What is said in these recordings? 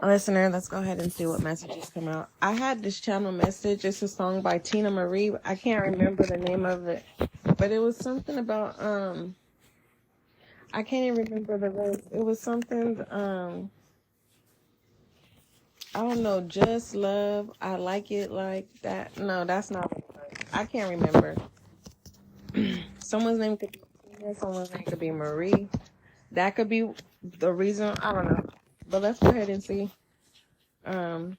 Listener, let's go ahead and see what messages come out. I had this channel message. It's a song by Tina Marie. I can't remember the name of it, but it was something about I can't even remember the words. It was something I don't know, just love. I like it like that. No, that's not what it was. I can't remember. Someone's name could be Tina, someone's name could be Marie. That could be the reason. I don't know. But let's go ahead and see. I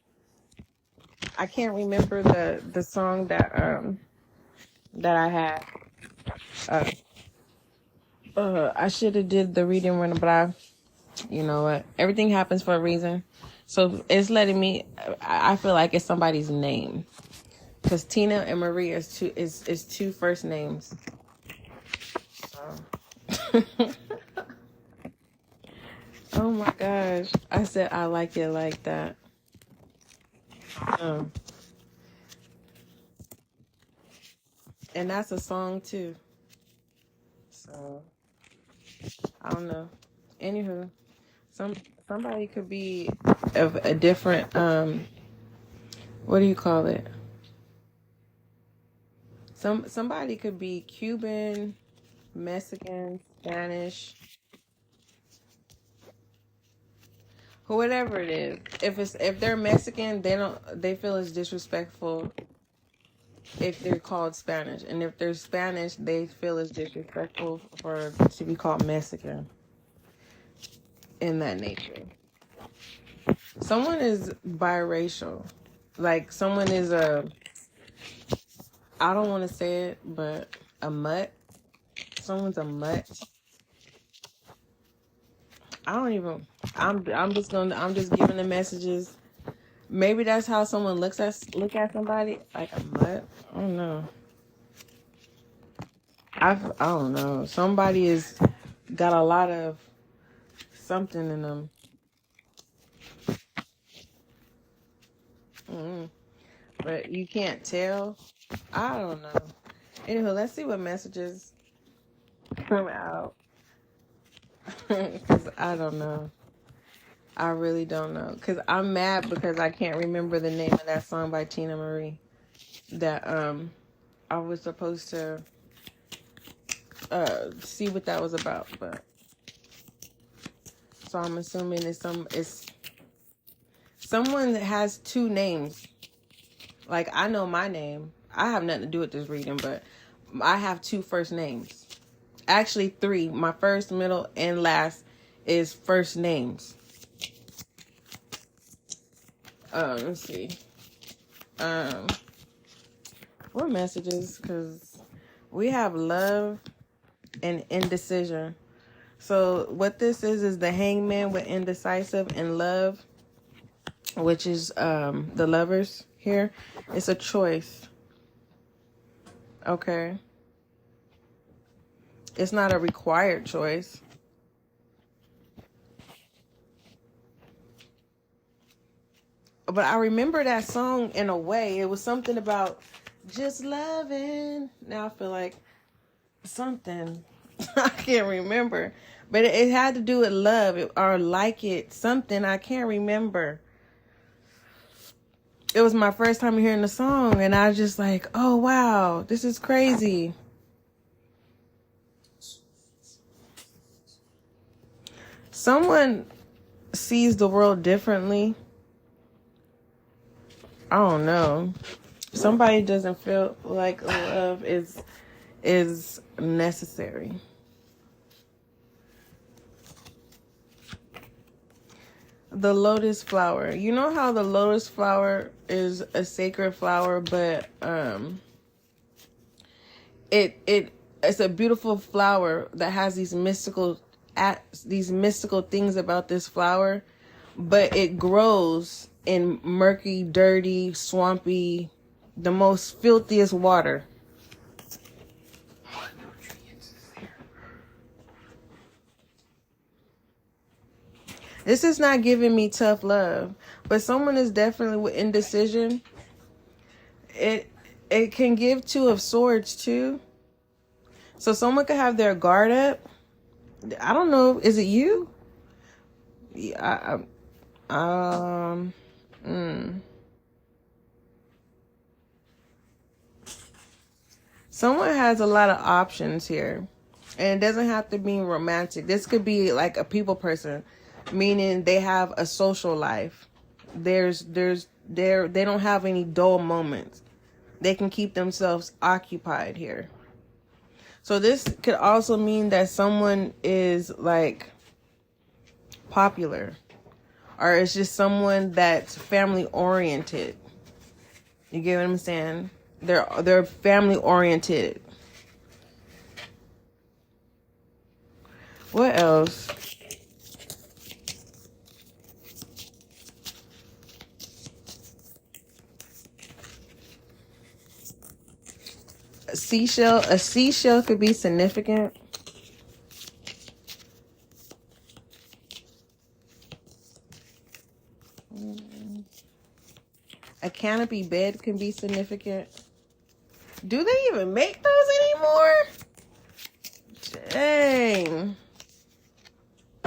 can't remember the song that I had. I should have did the reading when, but you know what? Everything happens for a reason. So it's letting me. I feel like it's somebody's name, because Tina and Marie is two first names. So. Oh my gosh! I said I like it like that. And that's a song too. So I don't know. Anywho, somebody could be of a different what do you call it? Somebody could be Cuban, Mexican, Spanish, whatever it is. If they're Mexican, they feel it's disrespectful if they're called Spanish, and if they're Spanish, they feel it's disrespectful to be called Mexican. In that nature, someone is biracial, like someone is I don't want to say it, but a mutt. Someone's a mutt. I don't even. I'm just giving the messages. Maybe that's how someone look at somebody, like a mutt. I don't know. I don't know. Somebody is got a lot of something in them. But you can't tell. I don't know. Anyway, let's see what messages come out. Because I don't know. I really don't know. Because I'm mad because I can't remember the name of that song by Tina Marie that I was supposed to see what that was about. But so I'm assuming it's someone that has two names. Like, I know my name. I have nothing to do with this reading, but I have two first names. Actually, three. My first, middle, and last is first names. Let's see. What messages? Because we have love and indecision. So what this is the hangman with indecisive, and love, which is the lovers here. It's a choice. Okay. It's not a required choice. But I remember that song in a way. It was something about just loving. Now I feel like something. I can't remember. But it had to do with love or like it. Something. I can't remember. It was my first time hearing the song. And I was just like, oh, wow. This is crazy. Someone sees the world differently. I don't know. Somebody doesn't feel like love is necessary. The lotus flower. You know how the lotus flower is a sacred flower, but it's a beautiful flower that has these mystical things about this flower, but it grows in murky, dirty, swampy, the most filthiest water. This is not giving me tough love, but someone is definitely with indecision. It can give Two of Swords too. So someone could have their guard up. I don't know. Is it you? Um, mm. Someone has a lot of options here. And it doesn't have to be romantic. This could be like a people person, meaning they have a social life. They don't have any dull moments. They can keep themselves occupied here. So this could also mean that someone is like popular, or it's just someone that's family oriented. You get what I'm saying? They're family oriented. What else? A seashell could be significant. A canopy bed can be significant. Do they even make those anymore? Dang.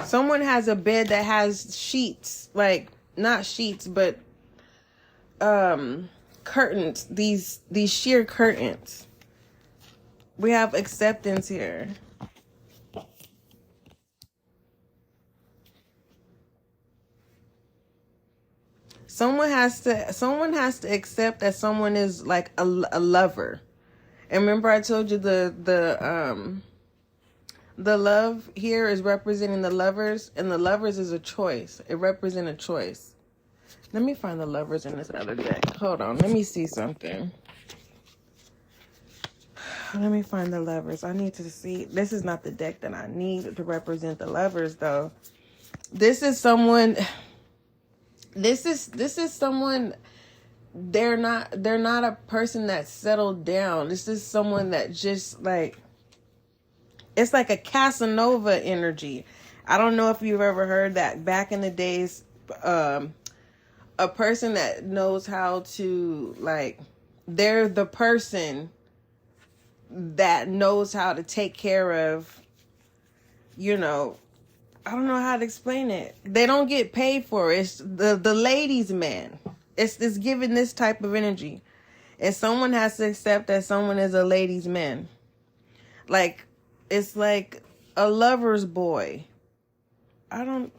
Someone has a bed that has sheets, like not sheets, but curtains. These sheer curtains. We have acceptance here. Someone has to accept that someone is like a lover. And remember I told you the love here is representing the lovers, and the lovers is a choice. It represents a choice. Let me find the lovers in this other deck. Hold on, let me see something. Let me find the lovers. I need to see. This is not the deck that I need to represent the lovers though. This is someone. This is someone. They're not a person that's settled down. This is someone that just like, it's like a Casanova energy. I don't know if you've ever heard that back in the days, a person that knows how to like, they're the person that knows how to take care of, you know, I don't know how to explain it. They don't get paid for it. It's the ladies' man. It's giving this type of energy. And someone has to accept that someone is a ladies' man. Like, it's like a lover's boy. Or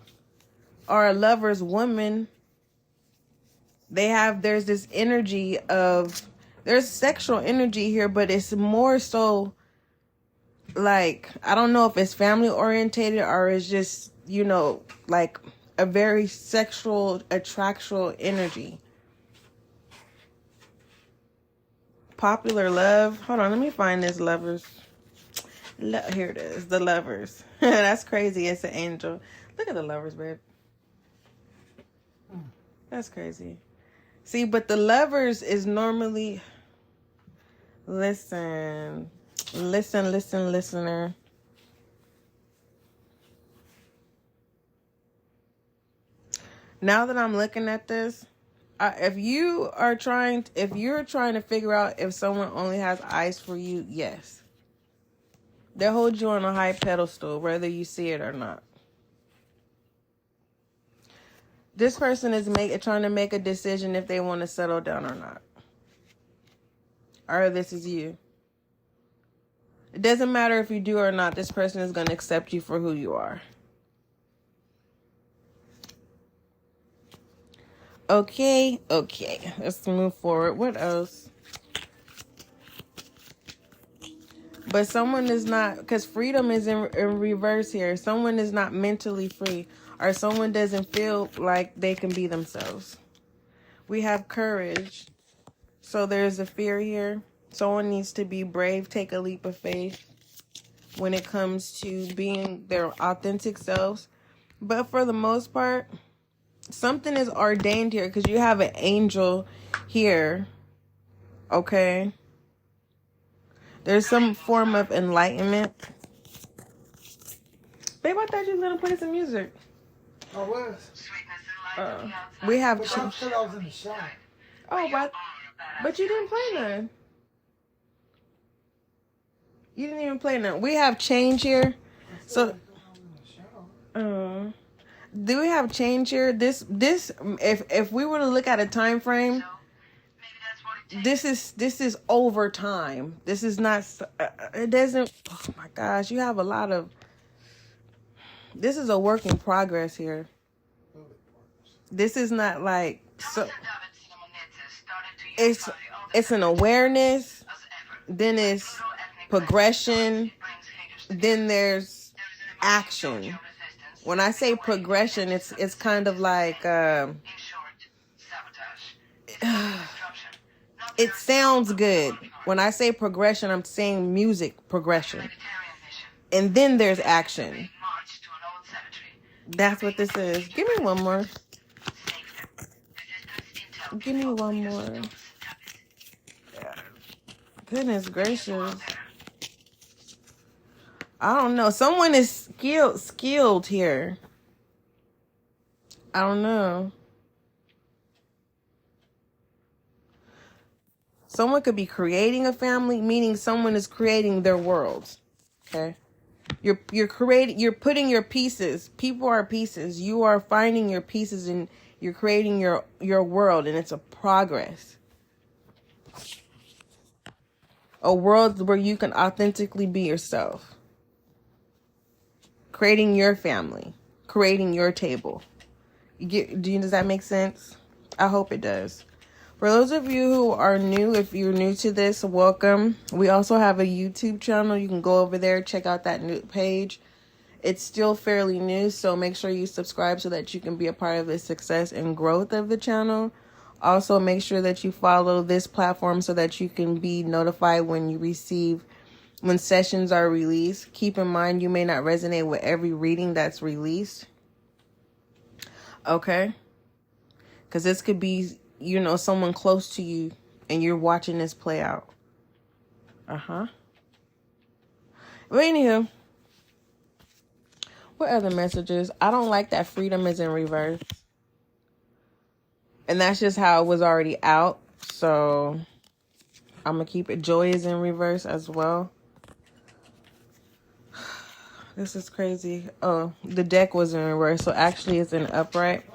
a lover's woman. There's this energy of, there's sexual energy here, but it's more so like, I don't know if it's family orientated or it's just, you know, like a very sexual, attractional energy. Popular love. Hold on, let me find this lovers. Here it is, the lovers. That's crazy. It's an angel. Look at the lovers, babe. That's crazy. See, but the lovers is normally, listen, listener. Now that I'm looking at this, if you're trying to figure out if someone only has eyes for you, yes. They hold you on a high pedestal, whether you see it or not. This person is trying to make a decision if they want to settle down or not. Or this is you. It doesn't matter if you do or not. This person is going to accept you for who you are. Okay. Let's move forward. What else? But someone is not, because freedom is in reverse here. Someone is not mentally free, or someone doesn't feel like they can be themselves. We have courage. So there's a fear here. Someone needs to be brave, take a leap of faith when it comes to being their authentic selves. But for the most part, something is ordained here because you have an angel here. Okay? There's some form of enlightenment. Babe, I thought you was going to play some music. I was. We have... But I thought I was in the shop. Oh, but you didn't play none. You didn't even play none. We have change here. So... Do we have change here? This if we were to look at a time frame, this is over time. This is not. It doesn't. Oh my gosh, you have a lot of. This is a work in progress here. This is not like so. It's an awareness. Then it's progression. Then there's action. When I say progression, it's kind of like it sounds good. When I say progression, I'm saying music progression. And then there's action. That's what this is. Give me one more. Give me one more. Goodness gracious. I don't know. Someone is skilled here. I don't know. Someone could be creating a family, meaning someone is creating their world. Okay? You're putting your pieces. People are pieces. You are finding your pieces and you're creating your world, and it's a progress. A world where you can authentically be yourself. Creating your family. Creating your table. Does that make sense? I hope it does. For those of you who are new, if you're new to this, welcome. We also have a YouTube channel. You can go over there, check out that new page. It's still fairly new, so make sure you subscribe so that you can be a part of the success and growth of the channel. Also, make sure that you follow this platform so that you can be notified when sessions are released. Keep in mind, you may not resonate with every reading that's released. Okay? Because this could be, someone close to you and you're watching this play out. But anywho, what other messages? I don't like that freedom is in reverse. And that's just how it was already out. So I'm going to keep it. Joy is in reverse as well. This is crazy. Oh, the deck was in reverse. So actually it's in upright.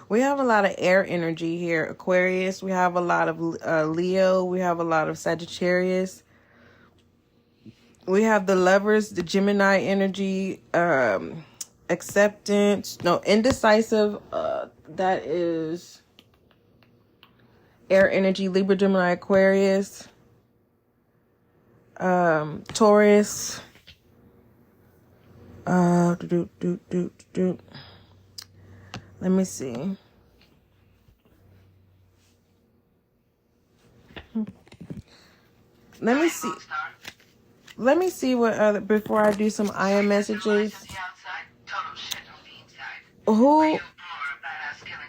We have a lot of air energy here. Aquarius. We have a lot of Leo. We have a lot of Sagittarius. We have the Lovers, the Gemini energy, acceptance. No, indecisive. That is air energy. Libra, Gemini, Aquarius. Taurus. Let me see. Let me see what other, before I do some IM messages. Who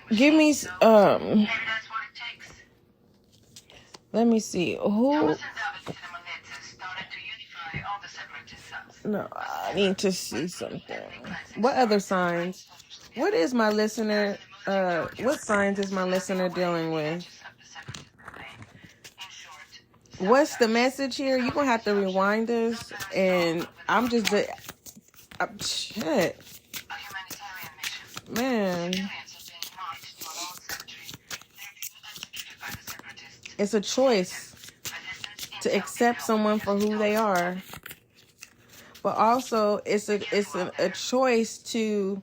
give me let me see. Who No, I need to see something. What other signs? What is my listener what signs is my listener dealing with? What's the message here? You're going to have to rewind this. And I'm just... shit. Man. It's a choice to accept someone for who they are. But also, it's a choice to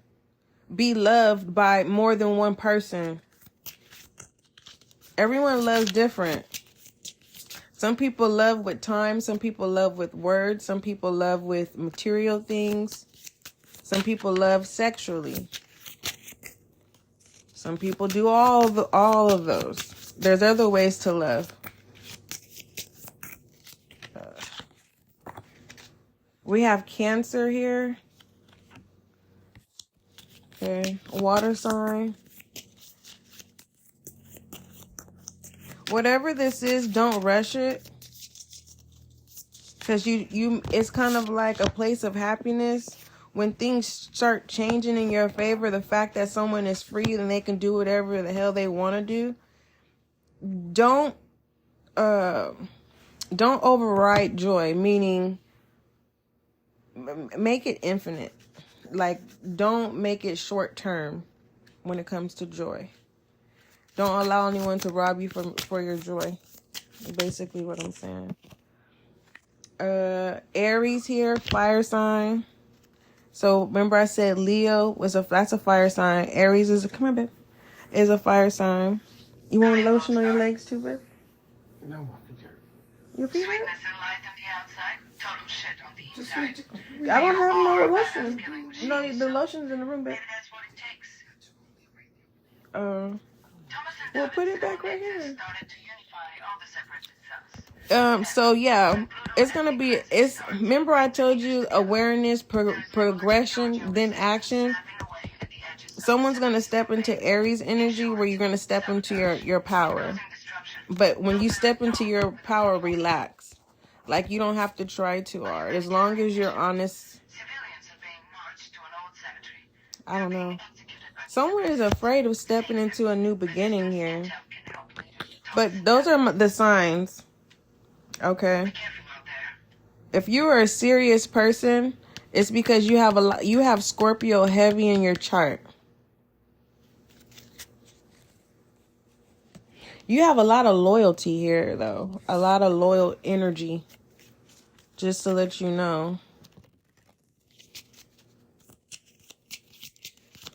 be loved by more than one person. Everyone loves different. Some people love with time. Some people love with words. Some people love with material things. Some people love sexually. Some people do all of those. There's other ways to love. We have Cancer here. Okay, water sign. Whatever this is, don't rush it. Because it's kind of like a place of happiness. When things start changing in your favor, the fact that someone is free and they can do whatever the hell they want to do, don't override joy. Meaning, make it infinite. Like, don't make it short term when it comes to joy. Don't allow anyone to rob you for your joy. Basically what I'm saying. Aries here, fire sign. So remember I said Leo that's a fire sign. Aries is come on, babe. Is a fire sign. You want lotion on your legs too, babe? No, my feet hurt. Your feet hurt? Sweetness and light on the outside, total shit on the inside. I don't have no lotion. No, the lotion's in the room, babe. Maybe that's what it takes. Well, put it back right here. Started to unify all the separate cells. So yeah, remember I told you awareness, progression, then action. Someone's going to step into Aries energy where you're going to step into your power. But when you step into your power, relax. Like, you don't have to try too hard. As long as you're honest. I don't know. Someone is afraid of stepping into a new beginning here. But those are the signs. Okay. If you are a serious person, it's because you have Scorpio heavy in your chart. You have a lot of loyalty here, though. A lot of loyal energy. Just to let you know.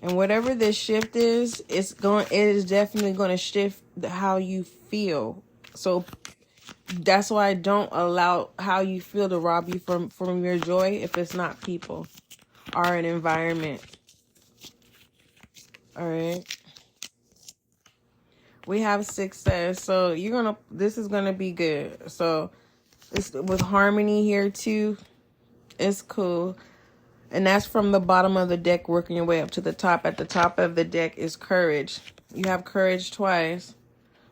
And whatever this shift is, it is definitely going to shift how you feel. So that's why I don't allow how you feel to rob you from your joy if it's not people or an environment. All right. We have success. So this is going to be good. So it's with harmony here too. It's cool. And that's from the bottom of the deck working your way up to the top. At the top of the deck is courage. You have courage twice.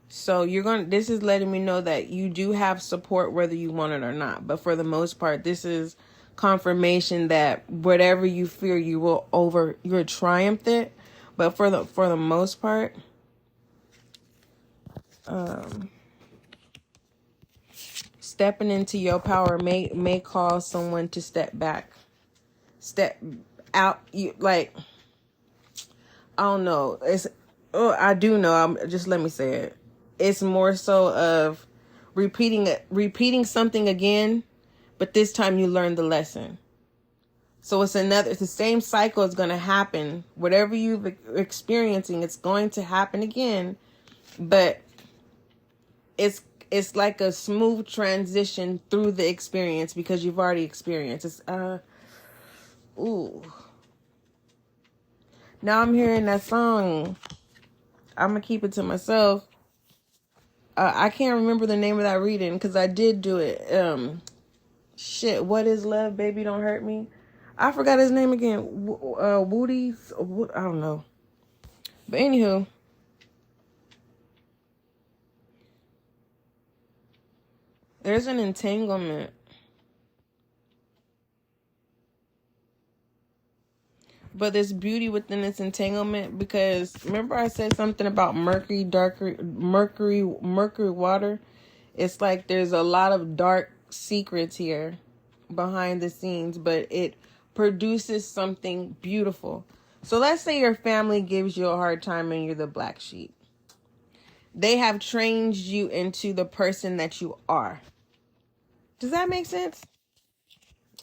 So this is letting me know that you do have support whether you want it or not. But for the most part, this is confirmation that whatever you fear, you'll triumph it. But for the most part, stepping into your power may cause someone to step back, step out. I don't know. I do know. Just let me say it. It's more so of repeating something again, but this time you learn the lesson. So it's the same cycle is going to happen. Whatever you're experiencing, it's going to happen again, but it's like a smooth transition through the experience because you've already experienced. It's ooh. Now I'm hearing that song. I'm gonna keep it to myself. I can't remember the name of that reading because I did do it. What is love, baby? Don't hurt me. I forgot his name again. Woody's. I don't know. But anywho. There's an entanglement. But there's beauty within this entanglement because remember I said something about Mercury water. It's like there's a lot of dark secrets here behind the scenes, but it produces something beautiful. So let's say your family gives you a hard time and you're the black sheep. They have trained you into the person that you are. Does that make sense?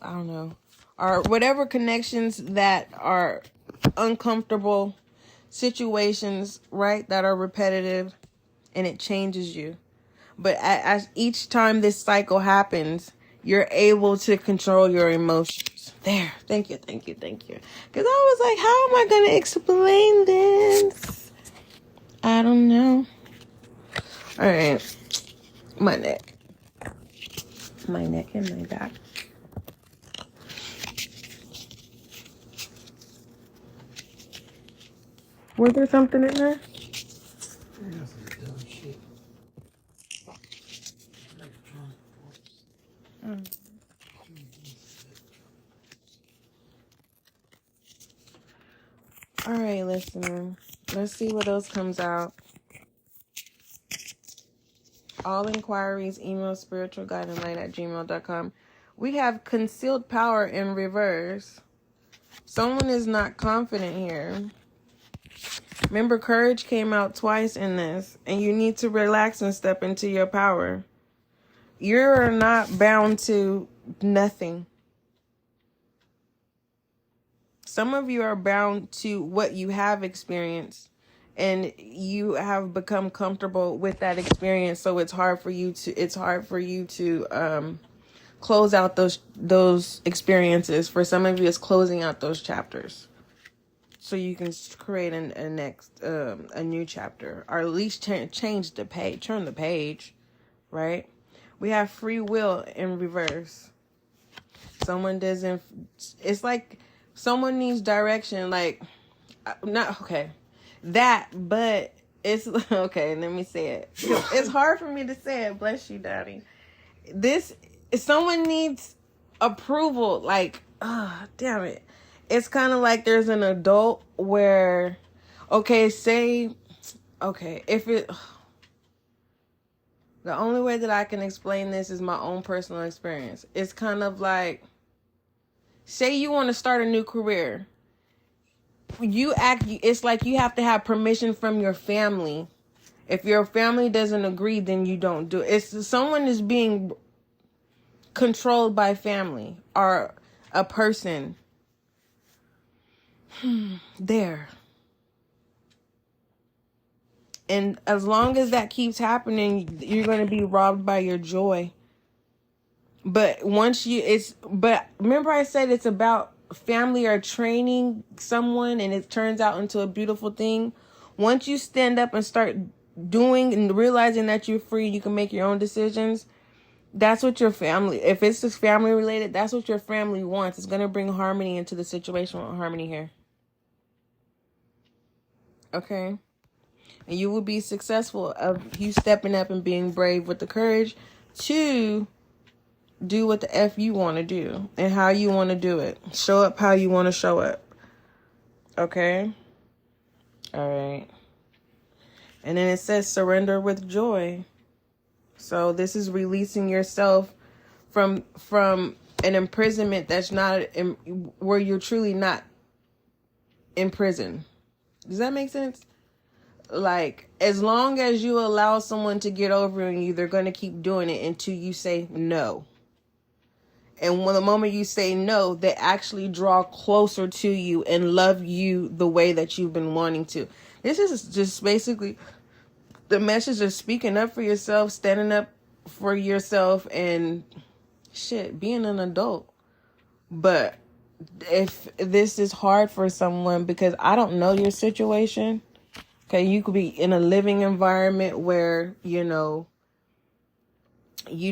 I don't know. Or whatever connections that are uncomfortable situations, right? That are repetitive and it changes you. But as each time this cycle happens, you're able to control your emotions. There. Thank you. Because I was like, how am I going to explain this? I don't know. All right. My neck and my back. Was there something in there? All right, listener. Let's see what else comes out. All inquiries, email spiritualguideandlight@gmail.com. We have concealed power in reverse. Someone is not confident here. Remember, courage came out twice in this, and you need to relax and step into your power. You're not bound to nothing. Some of you are bound to what you have experienced, and you have become comfortable with that experience, so it's hard for you to close out those experiences. For some of you, it's closing out those chapters, so you can create a new chapter, or at least change the page, turn the page, right? We have free will in reverse. Someone doesn't. It's like someone needs direction. Like, not okay. That, but it's okay. Let me say it. It's hard for me to say it. Bless you, Daddy. Someone needs approval. Like, damn it. It's kind of like there's an adult where, if it. The only way that I can explain this is my own personal experience. It's kind of like, say you want to start a new career. It's like you have to have permission from your family. If your family doesn't agree, then you don't do it. Someone is being controlled by family or a person. There. And as long as that keeps happening, you're going to be robbed by your joy. But remember I said it's about family or training someone, and it turns out into a beautiful thing. Once you stand up and start doing and realizing that you're free, you can make your own decisions. That's what your family, if it's just family related, that's what your family wants. It's going to bring harmony into the situation. With harmony here. Okay. And you will be successful of you stepping up and being brave with the courage to do what the F you want to do and how you want to do it. Show up how you want to show up. Okay? All right. And then it says surrender with joy. So this is releasing yourself from an imprisonment that's not where you're truly not in prison. Does that make sense? Like, as long as you allow someone to get over on you, they're going to keep doing it until you say no. And when the moment you say no, they actually draw closer to you and love you the way that you've been wanting to. This is just basically the message of speaking up for yourself, standing up for yourself, and being an adult. But if this is hard for someone, because I don't know your situation. Okay, you could be in a living environment where, you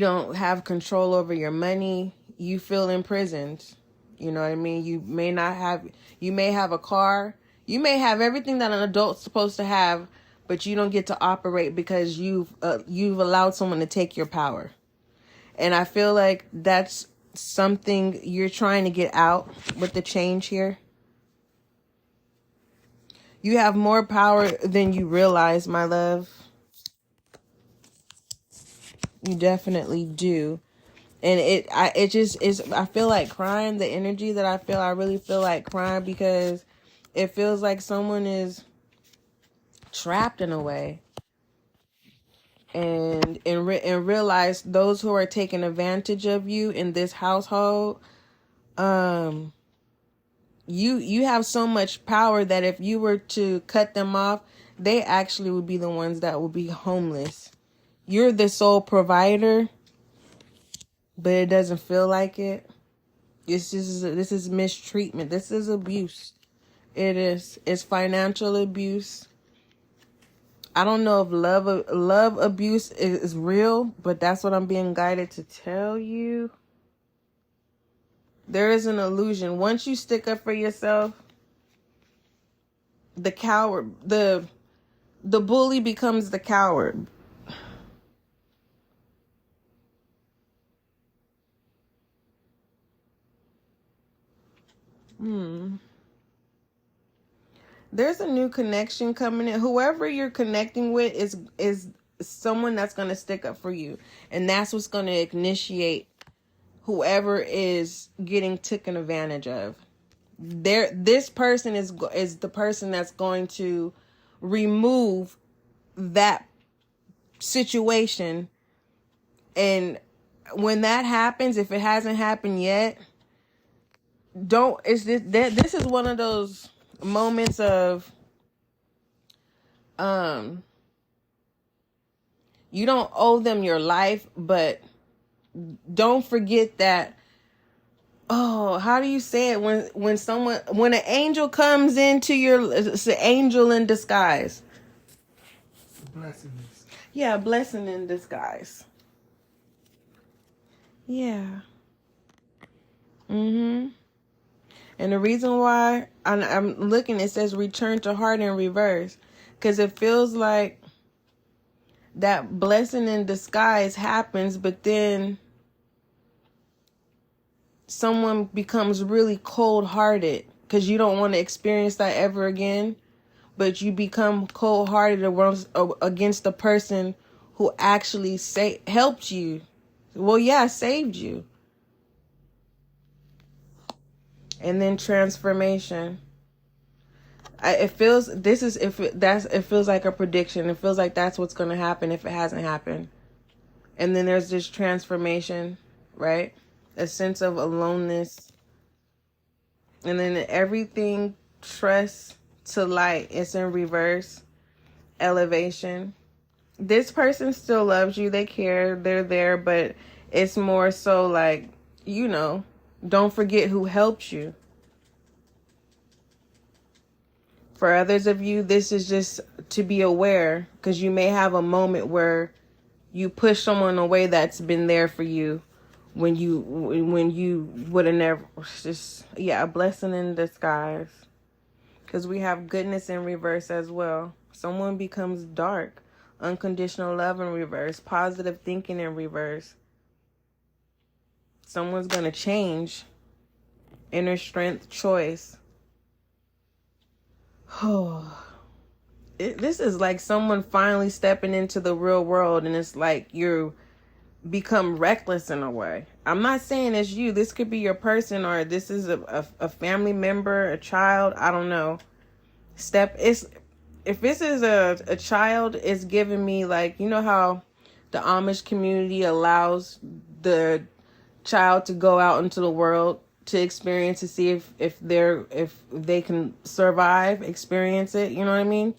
don't have control over your money. You feel imprisoned. You know what I mean? You may have a car. You may have everything that an adult's supposed to have, but you don't get to operate because you've allowed someone to take your power. And I feel like that's something you're trying to get out with the change here. You have more power than you realize, my love. You definitely do. And I feel like crying. The energy that I really feel like crying, because it feels like someone is trapped in a way. And realize those who are taking advantage of you in this household, you have so much power that if you were to cut them off, they actually would be the ones that would be homeless. You're the sole provider, but it doesn't feel like it. This is mistreatment. This is abuse. It is. It's financial abuse. I don't know if love abuse is real, but that's what I'm being guided to tell you. There is an illusion. Once you stick up for yourself, the bully becomes the coward. There's a new connection coming in. Whoever you're connecting with is someone that's going to stick up for you. And that's what's going to initiate whoever is getting taken advantage of. This person is the person that's going to remove that situation. And when that happens, if it hasn't happened yet, this is one of those moments of you don't owe them your life, but don't forget that. Oh, how do you say it when an angel comes into it's an angel in disguise. Blessings. Yeah, blessing in disguise. Yeah. And the reason why I'm looking, it says return to heart in reverse, because it feels like that blessing in disguise happens, but then someone becomes really cold-hearted because you don't want to experience that ever again, but you become cold-hearted against the person who actually helped you. Well, yeah, saved you. And then transformation. It feels like a prediction. It feels like that's what's going to happen if it hasn't happened. And then there's this transformation, right? A sense of aloneness. And then everything trust to light. It's in reverse. Elevation. This person still loves you. They care. They're there. But it's more so like, don't forget who helped you. For others of you, this is just to be aware, because you may have a moment where you push someone away that's been there for you when you would have never. Just, a blessing in disguise. Because we have goodness in reverse as well. Someone becomes dark. Unconditional love in reverse. Positive thinking in reverse. Someone's going to change. Inner strength choice. Oh, this is like someone finally stepping into the real world, and it's like you become reckless in a way. I'm not saying it's you. This could be your person, or this is a family member, a child. I don't know. If this is a child, it's giving me like, how the Amish community allows the child to go out into the world to experience, to see if they can survive, experience it, you know what I mean?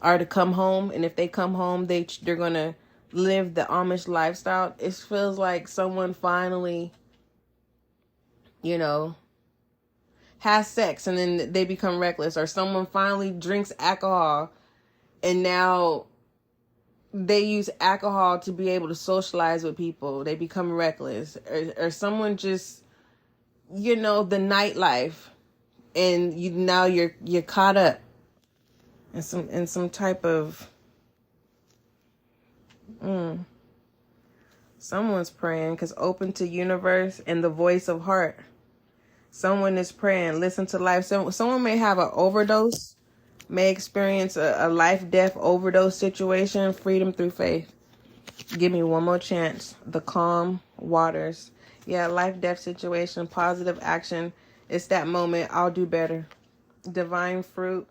Or to come home, and if they come home, they're gonna live the Amish lifestyle. It feels like someone finally, has sex and then they become reckless, or someone finally drinks alcohol and now they use alcohol to be able to socialize with people. They become reckless, or someone just, the nightlife, and you're caught up in some type of someone's praying, because open to universe and the voice of heart. Someone is praying, listen to life. Someone may have an overdose, may experience a life-death overdose situation. Freedom through faith. Give me one more chance. The calm waters. Yeah, life-death situation, positive action. It's that moment. I'll do better. Divine fruit.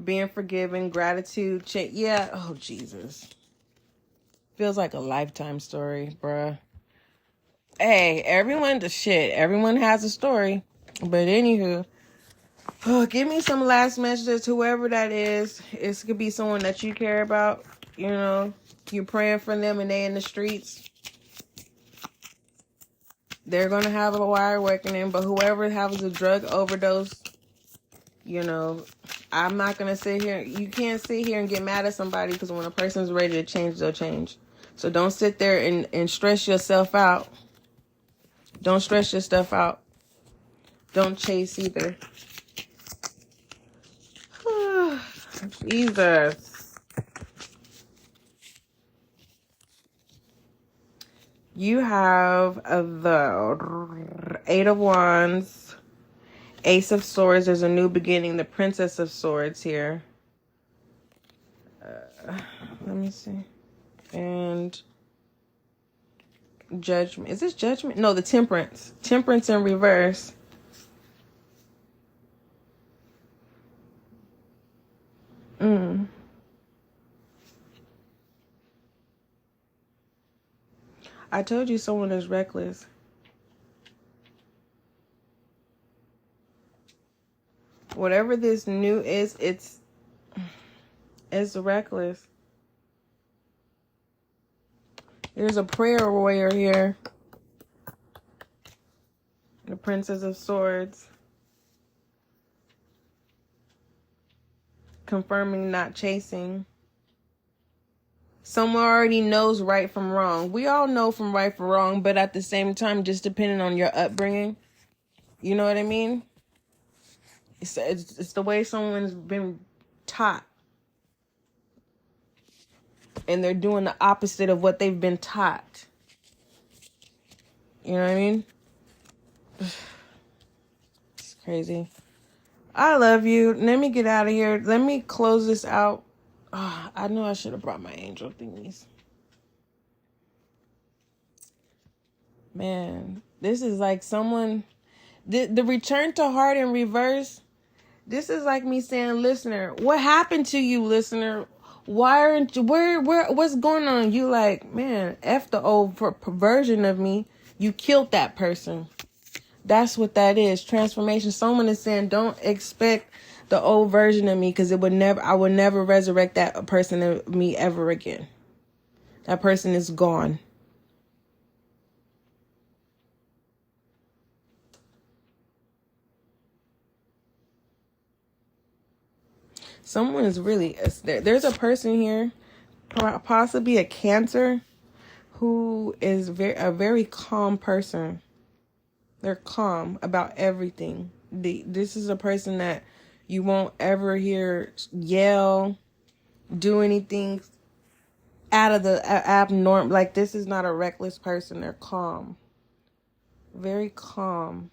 Being forgiven. Gratitude. Yeah. Oh, Jesus. Feels like a lifetime story, bruh. Hey, everyone has a story. But anywho, give me some last messages, whoever that is. It could be someone that you care about. You're praying for them and they in the streets. They're going to have a wire awakening. But whoever has a drug overdose, I'm not going to sit here. You can't sit here and get mad at somebody, because when a person's ready to change, they'll change. So don't sit there and stress yourself out. Don't stress your stuff out. Don't chase either. Jesus. You have the Eight of Wands, Ace of Swords. There's a new beginning. The Princess of Swords here. Let me see. And Judgment. Is this Judgment? No, the Temperance. Temperance in reverse. I told you someone is reckless. Whatever this new is, it's reckless. There's a prayer warrior here. The Princess of Swords. Confirming not chasing. Someone already knows right from wrong. We all know from right from wrong, but at the same time, just depending on your upbringing. You know what I mean? It's the way someone's been taught. And they're doing the opposite of what they've been taught. You know what I mean? It's crazy. I love you. Let me get out of here. Let me close this out. Oh, I know I should have brought my angel thingies. Man, this is like someone... The return to heart in reverse. This is like me saying, listener, what happened to you, listener? Why aren't you... What's going on? You like, man, F the old perversion of me. You killed that person. That's what that is. Transformation. Someone is saying, don't expect the old version of me, because I would never resurrect that person of me ever again. That person is gone. Someone is really... There's a person here, possibly a Cancer, who is a very calm person. They're calm about everything. This is a person that you won't ever hear yell, do anything out of the abnormal. Like, this is not a reckless person. They're calm. Very calm.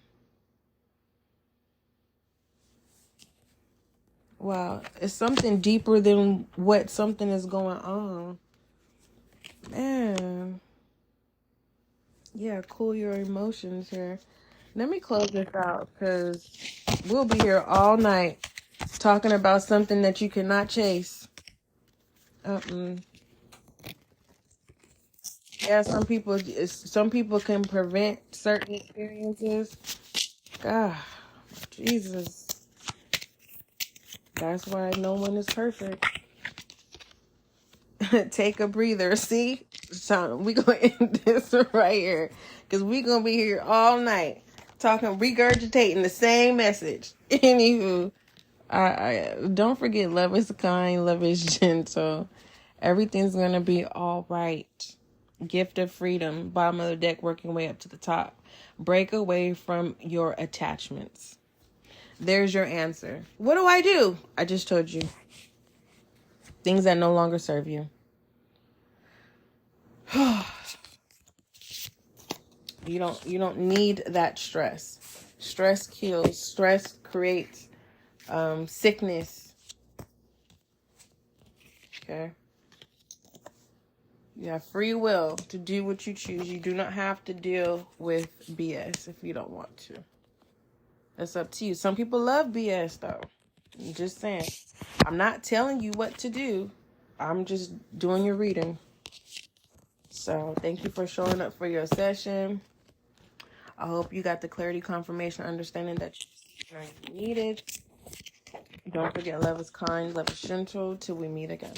Wow. It's something deeper than what something is going on. Man. Yeah, cool your emotions here. Let me close this out, because we'll be here all night talking about something that you cannot chase. Yeah, some people can prevent certain experiences. God, Jesus. That's why no one is perfect. Take a breather. See? So we're going to end this right here, because we're going to be here all night talking, regurgitating the same message. Anywho, I don't forget, love is kind, love is gentle. Everything's going to be all right. Gift of freedom, bottom of the deck, working way up to the top. Break away from your attachments. There's your answer. What do I do? I just told you. Things that no longer serve you. You don't need that stress. Stress kills. Stress creates sickness. Okay. You have free will to do what you choose. You do not have to deal with BS if you don't want to. That's up to you. Some people love BS though. I'm just saying. I'm not telling you what to do. I'm just doing your reading. So thank you for showing up for your session. I hope you got the clarity, confirmation, understanding that you needed. Don't forget, love is kind, love is gentle. Till we meet again.